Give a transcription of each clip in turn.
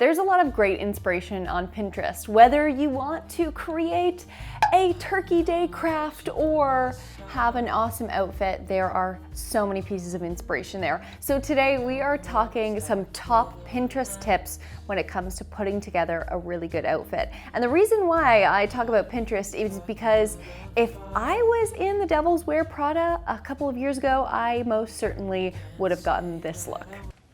There's a lot of great inspiration on Pinterest, whether you want to create a turkey day craft or have an awesome outfit. There are so many pieces of inspiration there. So today we are talking some top Pinterest tips when it comes to putting together a really good outfit. And the reason why I talk about Pinterest is because if I was in the Devil's Wear Prada a couple of years ago, I most certainly would have gotten this look.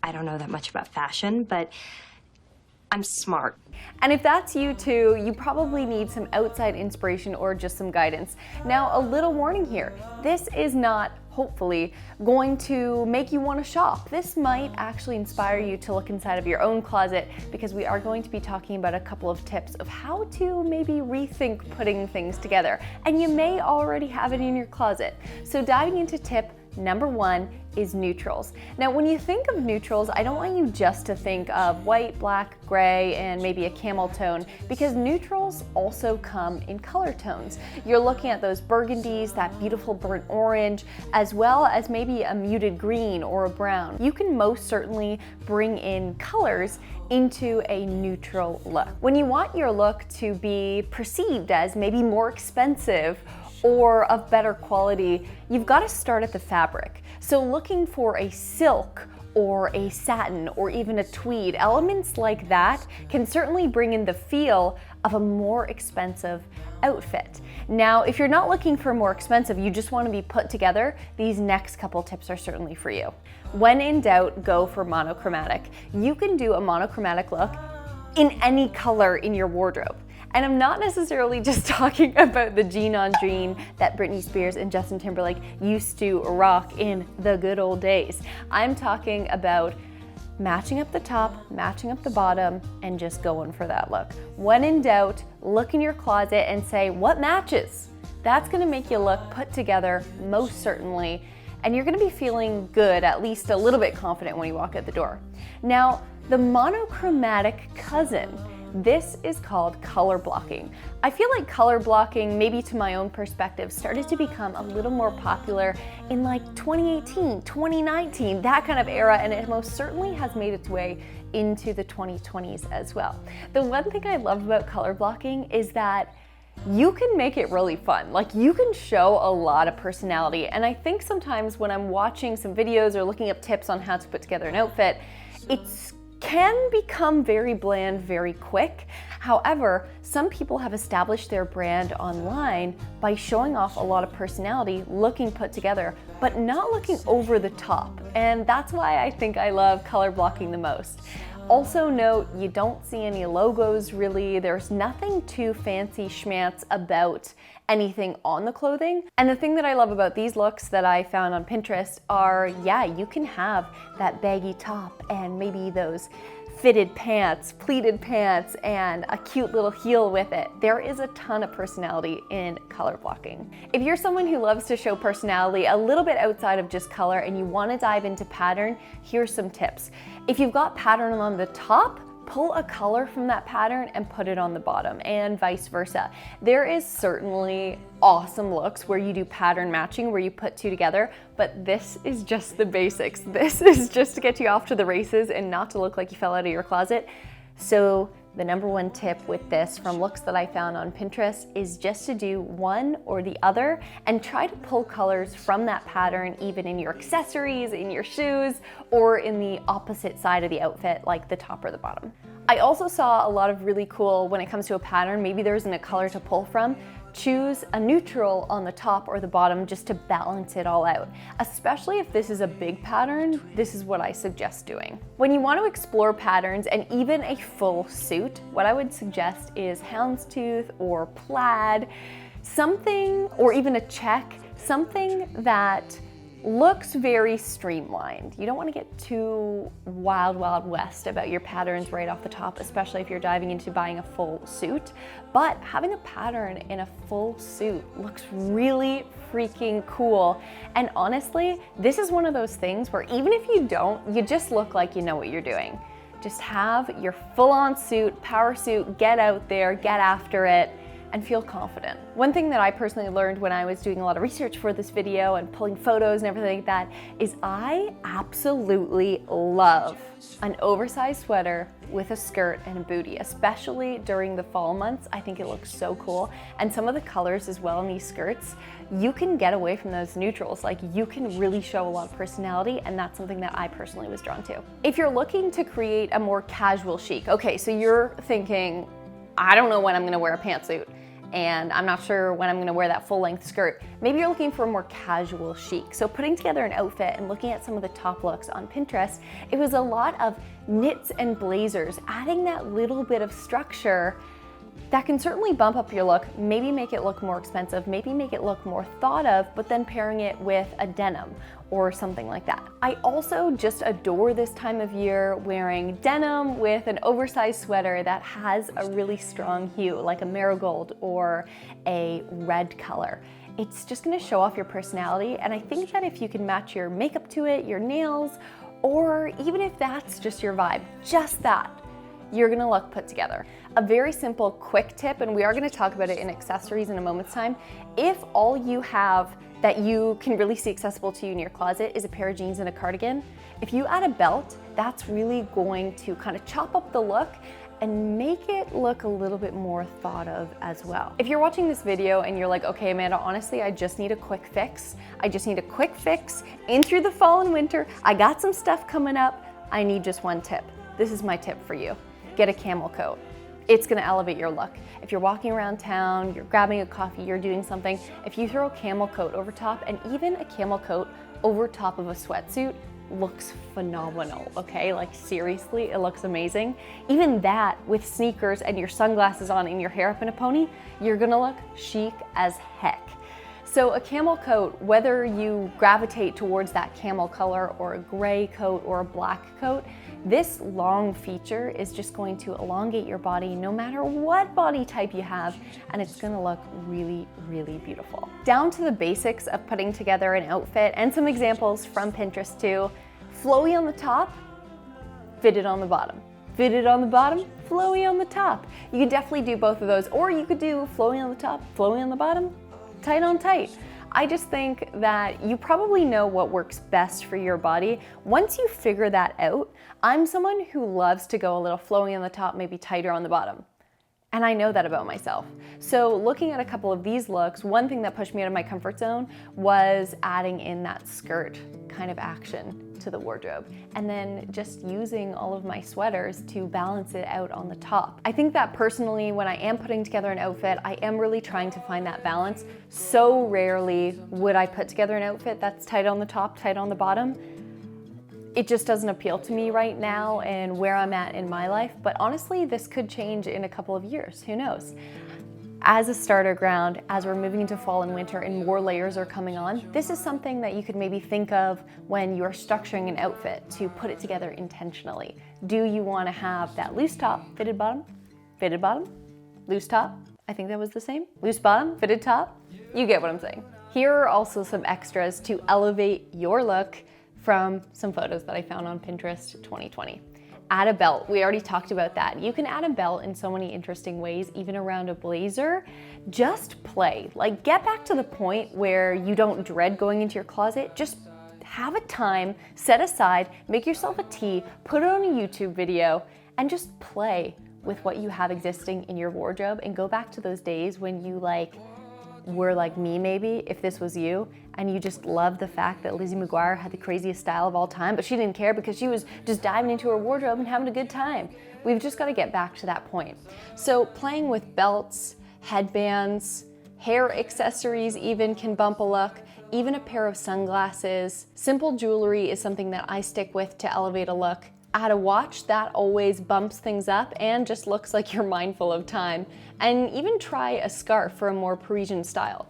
I don't know that much about fashion, but I'm smart. And if that's you too, you probably need some outside inspiration or just some guidance. Now, a little warning here. This is not, hopefully, going to make you want to shop. This might actually inspire you to look inside of your own closet, because we are going to be talking about a couple of tips of how to maybe rethink putting things together. And you may already have it in your closet. So diving into tip number one is neutrals. Now, when you think of neutrals, I don't want you just to think of white, black, gray, and maybe a camel tone, because neutrals also come in color tones. You're looking at those burgundies, that beautiful burnt orange, as well as maybe a muted green or a brown. You can most certainly bring in colors into a neutral look. When you want your look to be perceived as maybe more expensive or of better quality, you've got to start at the fabric. So looking for a silk or a satin or even a tweed, elements like that can certainly bring in the feel of a more expensive outfit. Now, if you're not looking for more expensive, you just want to be put together, these next couple tips are certainly for you. When in doubt, go for monochromatic. You can do a monochromatic look in any color in your wardrobe. And I'm not necessarily just talking about the jean on jean that Britney Spears and Justin Timberlake used to rock in the good old days. I'm talking about matching up the top, matching up the bottom, and just going for that look. When in doubt, look in your closet and say, what matches? That's gonna make you look put together, most certainly, and you're gonna be feeling good, at least a little bit confident when you walk out the door. Now, the monochromatic cousin, this is called color blocking. I feel like color blocking, maybe to my own perspective, started to become a little more popular in like 2018, 2019, that kind of era, and it most certainly has made its way into the 2020s as well. The one thing I love about color blocking is that you can make it really fun. Like, you can show a lot of personality. And I think sometimes when I'm watching some videos or looking up tips on how to put together an outfit, it's can become very bland very quick. However, some people have established their brand online by showing off a lot of personality, looking put together, but not looking over the top. And that's why I think I love color blocking the most. Also note, you don't see any logos really. There's nothing too fancy schmance about anything on the clothing. And the thing that I love about these looks that I found on Pinterest are, yeah, you can have that baggy top and maybe those fitted pants, pleated pants, and a cute little heel with it. There is a ton of personality in color blocking. If you're someone who loves to show personality a little bit outside of just color and you want to dive into pattern, here's some tips. If you've got pattern on the top, pull a color from that pattern and put it on the bottom, and vice versa. There is certainly awesome looks where you do pattern matching, where you put two together, but this is just the basics. This is just to get you off to the races and not to look like you fell out of your closet. So the number one tip with this from looks that I found on Pinterest is just to do one or the other and try to pull colors from that pattern, even in your accessories, in your shoes, or in the opposite side of the outfit, like the top or the bottom. I also saw a lot of really cool, when it comes to a pattern, maybe there isn't a color to pull from, choose a neutral on the top or the bottom just to balance it all out. Especially if this is a big pattern, this is what I suggest doing. When you want to explore patterns and even a full suit, what I would suggest is houndstooth or plaid, something, or even a check, something that looks very streamlined. You don't want to get too wild west about your patterns right off the top, especially if you're diving into buying a full suit. But having a pattern in a full suit looks really freaking cool. And honestly, this is one of those things where even if you don't, you just look like you know what you're doing. Just have your full-on suit, power suit, get out there, get after it. and feel confident. One thing that I personally learned when I was doing a lot of research for this video and pulling photos and everything like that is I absolutely love an oversized sweater with a skirt and a bootie, especially during the fall months. I think it looks so cool. And some of the colors as well in these skirts, you can get away from those neutrals. Like, you can really show a lot of personality, and that's something that I personally was drawn to. If you're looking to create a more casual chic, okay, so you're thinking, I don't know when I'm gonna wear a pantsuit, and I'm not sure when I'm gonna wear that full-length skirt. Maybe you're looking for a more casual chic. So putting together an outfit and looking at some of the top looks on Pinterest, it was a lot of knits and blazers, adding that little bit of structure that can certainly bump up your look, maybe make it look more expensive, maybe make it look more thought of, but then pairing it with a denim or something like that. I also just adore this time of year wearing denim with an oversized sweater that has a really strong hue, like a marigold or a red color. It's just gonna show off your personality, and I think that if you can match your makeup to it, your nails, or even if that's just your vibe, just that, you're gonna look put together. A very simple, quick tip, and we are gonna talk about it in accessories in a moment's time. If all you have that you can really see accessible to you in your closet is a pair of jeans and a cardigan, if you add a belt, that's really going to kind of chop up the look and make it look a little bit more thought of as well. If you're watching this video and you're like, okay, Amanda, honestly, I just need a quick fix. I just need a quick fix in through the fall and winter. I got some stuff coming up. I need just one tip. This is my tip for you. Get a camel coat. It's gonna elevate your look. If you're walking around town, you're grabbing a coffee, you're doing something, if you throw a camel coat over top, and even a camel coat over top of a sweatsuit, looks phenomenal, okay? Like, seriously, it looks amazing. Even that with sneakers and your sunglasses on and your hair up in a pony, you're gonna look chic as heck. So a camel coat, whether you gravitate towards that camel color or a gray coat or a black coat, this long feature is just going to elongate your body no matter what body type you have, and it's gonna look really, really beautiful. Down to the basics of putting together an outfit and some examples from Pinterest too. Flowy on the top, fitted on the bottom. Fitted on the bottom, flowy on the top. You could definitely do both of those, or you could do flowy on the top, flowy on the bottom, tight on tight. I just think that you probably know what works best for your body. Once you figure that out, I'm someone who loves to go a little flowy on the top, maybe tighter on the bottom. And I know that about myself. So looking at a couple of these looks, one thing that pushed me out of my comfort zone was adding in that skirt kind of action to the wardrobe, and then just using all of my sweaters to balance it out on the top. I think that personally, when I am putting together an outfit, I am really trying to find that balance. So rarely would I put together an outfit that's tight on the top, tight on the bottom. It just doesn't appeal to me right now and where I'm at in my life, but honestly, this could change in a couple of years, who knows? As a starter ground, as we're moving into fall and winter and more layers are coming on, this is something that you could maybe think of when you're structuring an outfit to put it together intentionally. Do you want to have that loose top, fitted bottom, loose top? I think that was the same. Loose bottom, fitted top? You get what I'm saying. Here are also some extras to elevate your look from some photos that I found on Pinterest 2020. Add a belt. We already talked about that. You can add a belt in so many interesting ways, even around a blazer. Just play. Like, get back to the point where you don't dread going into your closet. Just have a time, set aside, make yourself a tee, put it on a YouTube video, and just play with what you have existing in your wardrobe, and go back to those days when you were like me, maybe, if this was you, and you just loved the fact that Lizzie McGuire had the craziest style of all time, but she didn't care because she was just diving into her wardrobe and having a good time. We've just got to get back to that point. So playing with belts, headbands, hair accessories even can bump a look, even a pair of sunglasses. Simple jewelry is something that I stick with to elevate a look. Add a watch, that always bumps things up and just looks like you're mindful of time. And even try a scarf for a more Parisian style.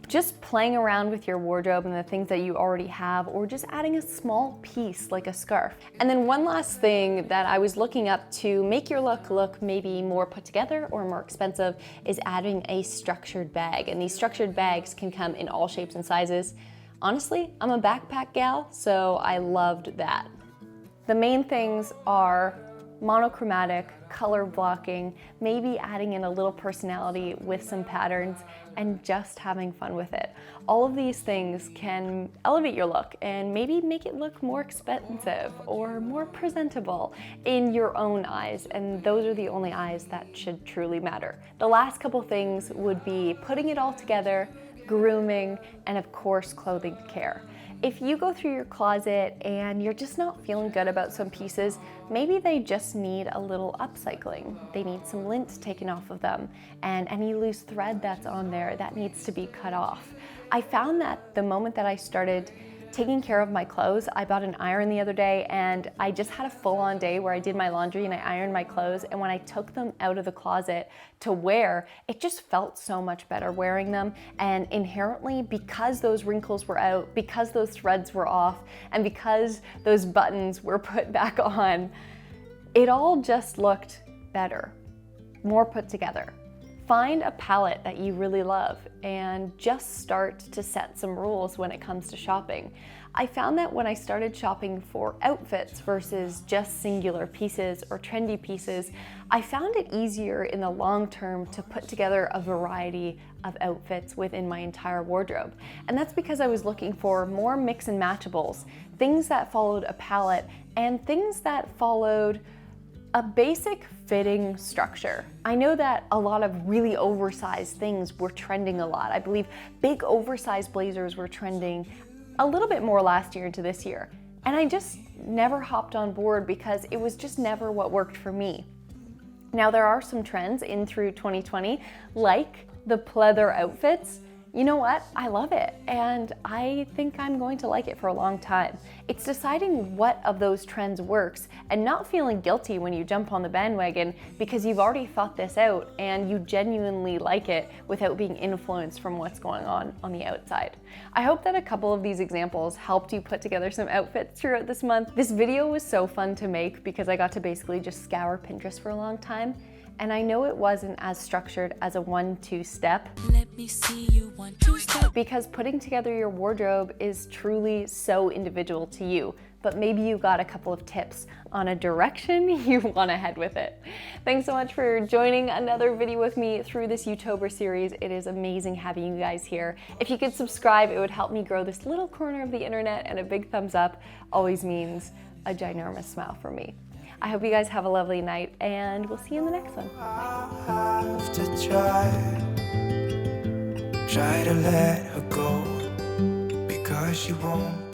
Just playing around with your wardrobe and the things that you already have, or just adding a small piece like a scarf. And then one last thing that I was looking up to make your look maybe more put together or more expensive is adding a structured bag. And these structured bags can come in all shapes and sizes. Honestly, I'm a backpack gal, so I loved that. The main things are monochromatic, color blocking, maybe adding in a little personality with some patterns, and just having fun with it. All of these things can elevate your look and maybe make it look more expensive or more presentable in your own eyes, and those are the only eyes that should truly matter. The last couple things would be putting it all together, grooming, and of course, clothing care. If you go through your closet and you're just not feeling good about some pieces, maybe they just need a little upcycling. They need some lint taken off of them, and any loose thread that's on there, that needs to be cut off. I found that the moment that I started taking care of my clothes, I bought an iron the other day, and I just had a full-on day where I did my laundry and I ironed my clothes, and when I took them out of the closet to wear, it just felt so much better wearing them. And inherently, because those wrinkles were out, because those threads were off, and because those buttons were put back on, it all just looked better, more put together. Find a palette that you really love and just start to set some rules when it comes to shopping. I found that when I started shopping for outfits versus just singular pieces or trendy pieces, I found it easier in the long term to put together a variety of outfits within my entire wardrobe. And that's because I was looking for more mix and matchables, things that followed a palette and things that followed a basic fitting structure. I know that a lot of really oversized things were trending a lot. I believe big oversized blazers were trending a little bit more last year into this year. And I just never hopped on board because it was just never what worked for me. Now there are some trends in through 2020, like the pleather outfits. You know what? I love it, and I think I'm going to like it for a long time. It's deciding what of those trends works and not feeling guilty when you jump on the bandwagon because you've already thought this out and you genuinely like it without being influenced from what's going on the outside. I hope that a couple of these examples helped you put together some outfits throughout this month. This video was so fun to make because I got to basically just scour Pinterest for a long time. And I know it wasn't as structured as a 1-2 step. Let me see you 1-2 step. Because putting together your wardrobe is truly so individual to you. But maybe you got a couple of tips on a direction you want to head with it. Thanks so much for joining another video with me through this YouTuber series. It is amazing having you guys here. If you could subscribe, it would help me grow this little corner of the internet, and a big thumbs up always means a ginormous smile for me. I hope you guys have a lovely night, and we'll see you in the next one. I have to try to let her go because she won't.